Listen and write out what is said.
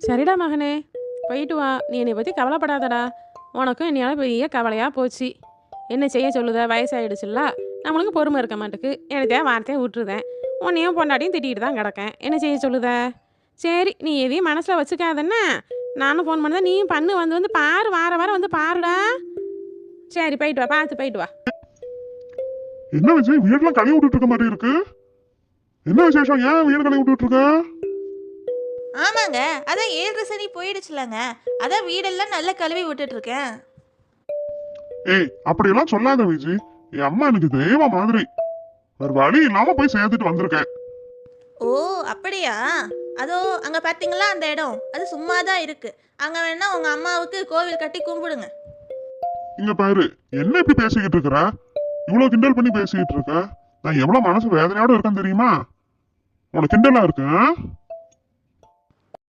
சரிடா மகனே, போயிட்டு வா. நீ என்னை பற்றி கவலைப்படாதடா. உனக்கும் என்னையால் பெரிய கவலையாக போச்சு. என்ன செய்ய சொல்லுத, வயசாகிடுச்சுல்ல. நம்மளுக்கு பொறுமை இருக்க மாட்டேக்கு. எனத்தையா வார்த்தையை விட்டுருதேன். உன்னையும் பொண்டாட்டியும் திட்டிகிட்டு தான் கிடக்கேன். என்ன செய்ய சொல்லுத? சரி, நீ எதையும் மனசில் வச்சுக்காதன்னா. நானும் ஃபோன் பண்ணதான், நீயும் பண்ணு. வந்து பாரு, வாரம் வந்து பாருடா. சரி, போயிட்டு வா, பார்த்து போயிட்டு வா. என்ன விஜய், வீடெல்லாம் கழுவி விட்டுட்டு இருக்க மாதிரி இருக்கு. என்ன விசேஷம்? ஏன் வீடு கழுவி விட்டுட்டு இருக்க? ஆமாங்க, அதான் 7 சனி போயிடுச்சுலங்க. அதான் வீடெல்லாம் நல்லா கழுவி விட்டுட்டு இருக்கேன். ஏய், அப்படியெல்லாம் சொல்லாத விஜய். என் அம்மா எனக்கு தெய்வ மாதிரி. வேற வழி இல்லாம போய் சேர்த்துட்டு வந்திருக்கேன். ஓ அப்படியா? அதோ அங்க பாத்தீங்களா அந்த இடம், அது சும்மா தான் இருக்கு. அங்க வேணா உங்க அம்மாவுக்கு கோவில் கட்டி கும்பிடுங்க. இங்க பாரு, என்ன இப்படி பேசிக்கிட்டு இருக்கிற? இவ்வளவு கிண்டல் பண்ணி பேசிக்கிட்டு இருக்க. நான் எவ்வளவு மனசு வேதனையோட இருக்கேன் தெரியுமா? உனக்கு கிண்டலா இருக்கு.